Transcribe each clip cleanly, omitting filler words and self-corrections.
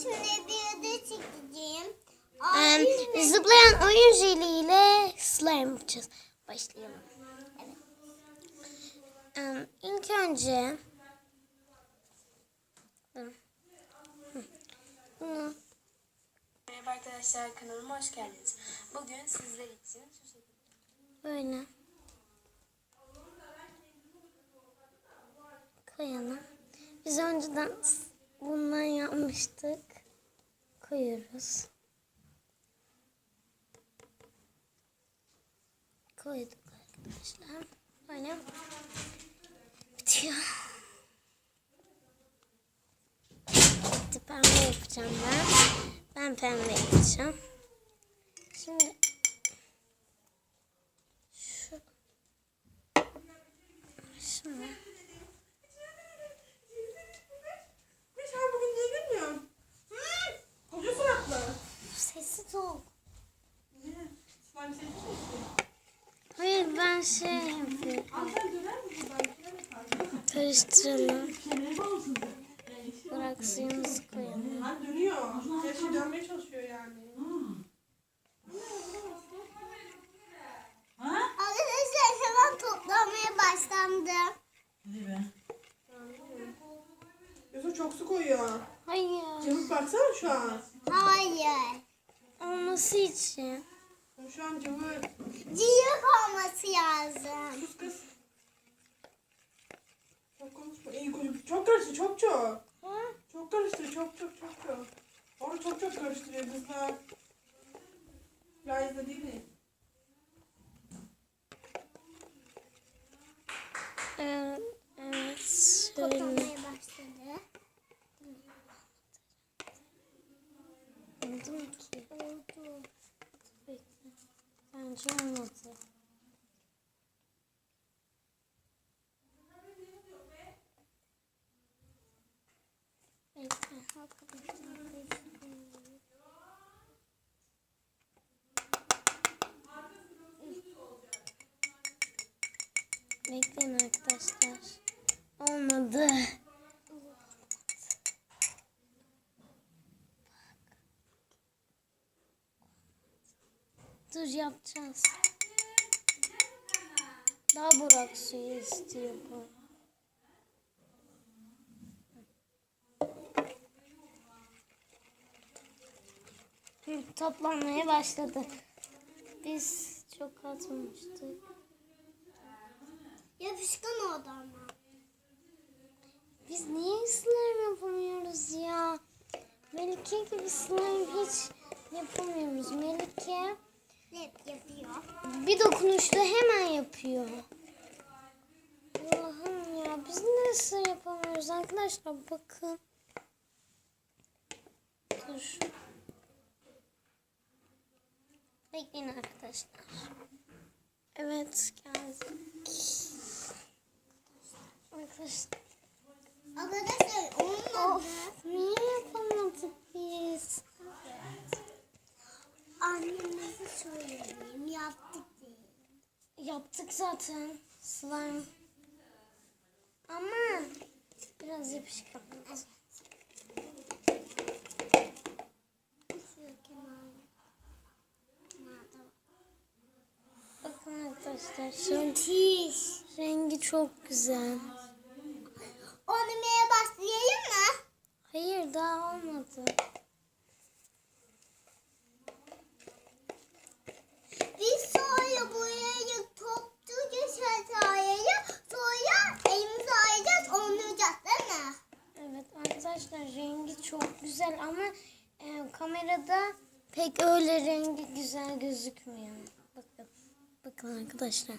şimdi bir de çekeceğim. Zıplayan oyun jeli ile slime yapacağız. Başlayalım. Evet. İlk önce bunu Merhaba arkadaşlar, kanalıma hoş geldiniz. Bugün sizler için şu şekilde böyle koyalım. Biz önceden bundan yapmıştık. Koyuyoruz. Koyduk arkadaşlar. Böyle bitiyor. Bitti, pembe yapacağım ben. Ben pembe yapacağım. Şimdi şimdi Sen bugün niye gülmüyorsun? Koca suratlı. sessiz ol. Niye? Slime sesi mi işte? Hayır, ben şey yapıyorum. Al sen döner misin? Karıştıralım. Kenara bağlısın. Bırak suyumuzu koyalım. Ha dönüyor. Her şey dönmeye çalışıyor yani. Arkadaşlar hemen toplamaya başlandı. Yusuf çok su koyuyor. Hayır. Cıvık baksana şu an. Hayır. Olması için. Şu an cıvık. Cıvık olması lazım. Sus kız. Çok konuşma. İyi koy. Çok karıştı. Çok çok. Çok karıştı. Çok. Onu çok karıştırıyor kızlar. Biraz da değil mi? Evet. Şöyle. Toplamaya başladı. Oldu mu ki? Oldu. Bekle. Bence olmadı. Bekle. Bekleyin arkadaşlar. Olmadı. Dur, yapacağız. Daha Burak suyu istiyor bu. Toplanmaya başladı. Biz çok atmamıştık. Yapışkan oldu ama. Biz niye slime yapamıyoruz ya? Melike gibi slime hiç yapamıyoruz. Melike Hep yapıyor. bir dokunuşta hemen yapıyor. Allah'ım ya, biz nasıl yapamıyoruz arkadaşlar, bakın. Dur. Bekleyin arkadaşlar. Evet, geldik. Arkadaşlar. Arkadaşlar olmadı. Niye yapamadık biz? Annemize söyleyeyim. Yaptık diye. Yaptık zaten slime. Ama biraz yapışkan. Bakın arkadaşlar, rengi çok güzel. Oynamaya başlayalım mı? Hayır, daha olmadı. Biz sonra buraya topluca şartayı sonra elimizi ayıracağız, oynayacağız değil mi? Evet arkadaşlar, rengi çok güzel ama kamerada pek öyle rengi güzel gözükmüyor. Bakın arkadaşlar,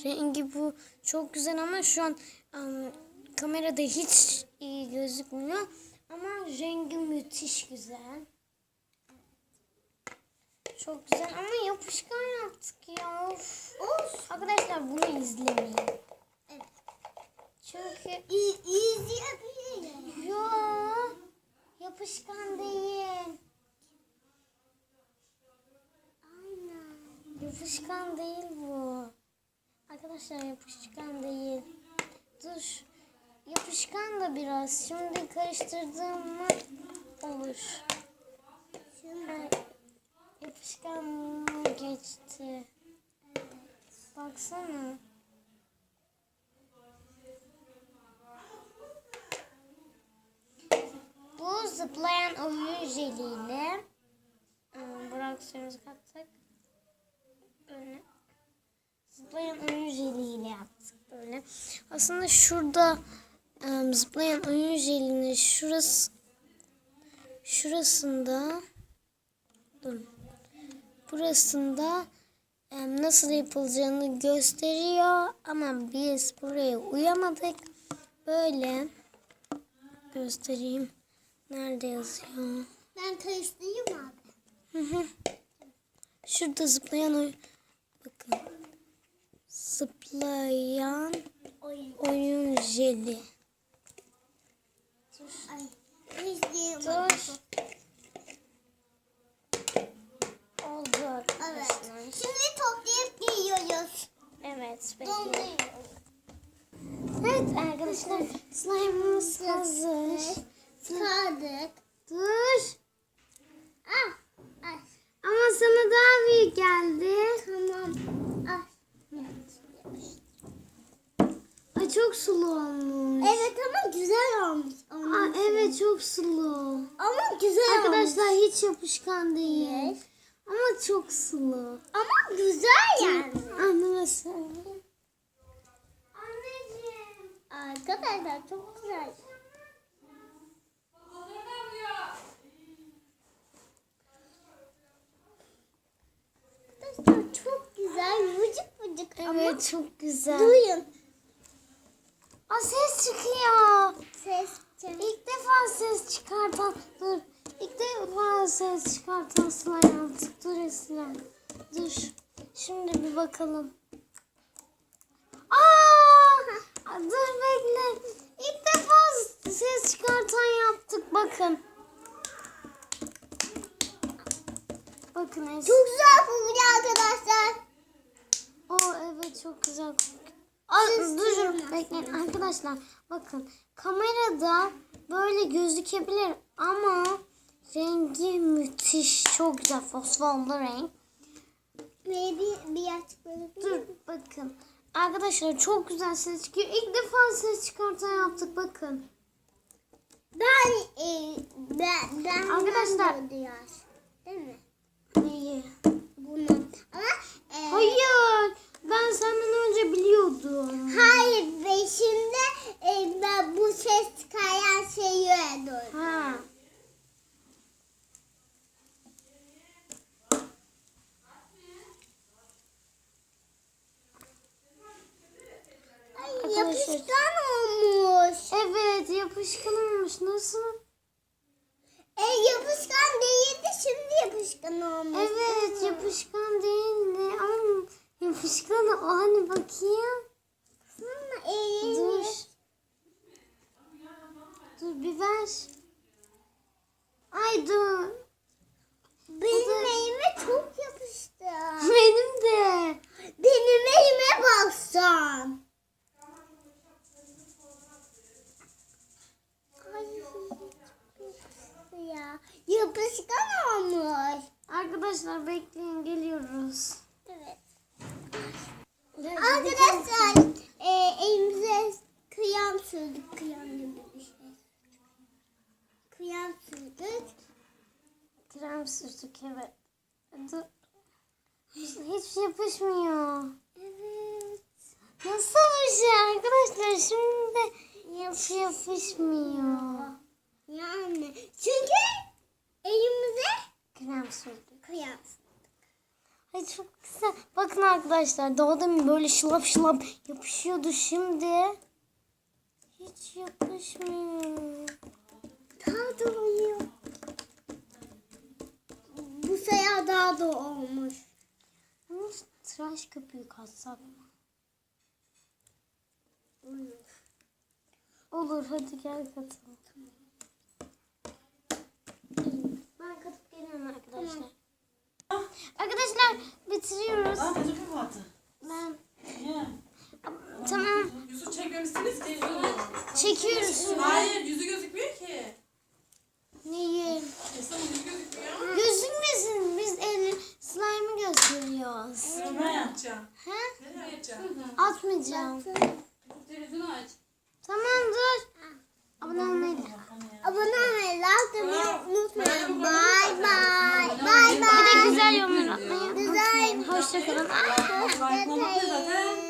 rengi bu çok güzel ama şu an kamerada hiç iyi gözükmüyor. Ama rengi müthiş güzel. Çok güzel ama yapışkan yaptık ya. Of. Arkadaşlar bunu izlemeyin. Evet. Çünkü İzleyebiliriz. yo, yapışkan değil. Aynen. Yapışkan değil bu. Arkadaşlar yapışkan değil. Dur. Yapışkan da biraz. Şimdi karıştırdığımı Olur. Yapışkan geçti. Baksana. Bu zıplayan oyun jeliyle bırak suyumuzu kattık. Böyle zıplayan oyun jeliyle yaptık böyle. Aslında şurada zıplayan oyun jelinin şurasında burasında nasıl yapılacağını gösteriyor ama biz buraya uyamadık. Böyle göstereyim. Nerede yazıyor? Ben karıştırayım abi. Hı. Şurada zıplayan bakın. Zıplayan oyun jeli. Ay. İzleyeyim. Dur. Oldu Evet. arkadaşlar. Şimdi toplayıp giyiyoruz. Evet. Bekleyin. Evet arkadaşlar. Slime'ımız hazır. Çıkardık. Dur. Ah. Ay. Ama sana daha büyük geldi. Tamam. Ah. Ay çok sulu olmuş. Evet ama güzel olmuş. Aa, evet çok sulu. Ama güzel Arkadaşlar olmuş. hiç yapışkan değil. Evet. Ama çok sulu. Ama güzel yani. Anlasın. Anneciğim. Arkadaşlar çok güzel. Arkadaşlar çok güzel. Vıcık vıcık ama Evet çok güzel. duyun. Aa, ses çıkıyor. Ses. İlk defa ses çıkartan. Dur. İlk defa ses çıkartan slime yaptık. Dur Esra. Dur. Şimdi bir bakalım. Aa! Dur bekle. İlk defa ses çıkartan yaptık. Bakın. Bakın Esra. Çok güzel kokuyor arkadaşlar. Evet çok güzel kokuyor. Durun bekleyin arkadaşlar. Bakın kamerada böyle gözükebilir ama rengi müthiş. Çok güzel fosforlu renk. Bir yaş böyle. Dur bakın. Arkadaşlar çok güzel ses çıkıyor. İlk defa ses çıkartan yaptık bakın. Ben Arkadaşlar. değil mi? Neyi? Bunu. Ama Hayır. Ben senden önce biliyordum. hayır ve şimdi ben bu ses çıkaran şeyi öldürdüm. Ha. Ay, Arkadaşlar. yapışkan olmuş. Evet yapışkan olmuş. Nasıl? Yapışkan değildi şimdi yapışkan olmuş. Evet yapışkan değildi ama yapışkan o hani bakayım. Sonra Dur. Dur bir ver. Ay dur. benim elime çok yapıştı. Benim de. Benim elime baksan. Ay, ya. Yapışkan olmuş. Arkadaşlar bekleyin geliyoruz. Evet. Hadi Arkadaşlar elimize kıyam sürdük. Kıyam gibi bir şey. Kıyam sürdük. krem sürdük evet. Dur. Hiç yapışmıyor. Evet. Nasıl bir şey arkadaşlar şimdi hiç yapışmıyor. Yani çünkü elimize Krem sürdük. kıyam. Ay çok güzel. Bakın arkadaşlar daha demin böyle şılap şılap yapışıyordu şimdi. Hiç yapışmıyor. Daha da oluyor. Bu sefer daha da olmuş. Ama tıraş köpüğü katsak mı? Olur hadi gel katalım. Ben katıp geliyorum arkadaşlar. Arkadaşlar bitiriyoruz. Lan gözüküyor mu atı? Ben Niye? tamam Yusuf çekmemişsiniz ki. çekiyoruz. Hayır yüzü gözükmüyor ki. Neyi? Nereye yapacaksın? He? Nereye yapacaksın? Atmayacağım. Televizyonu aç. Tamam dur. Abone olmayı da. Abone olmayı, like atmayı unutmayın. Bye bye. Bye Bir de bye. güzel yorumlar atmayı unutmayın. Hoşçakalın. Like olmadı zaten.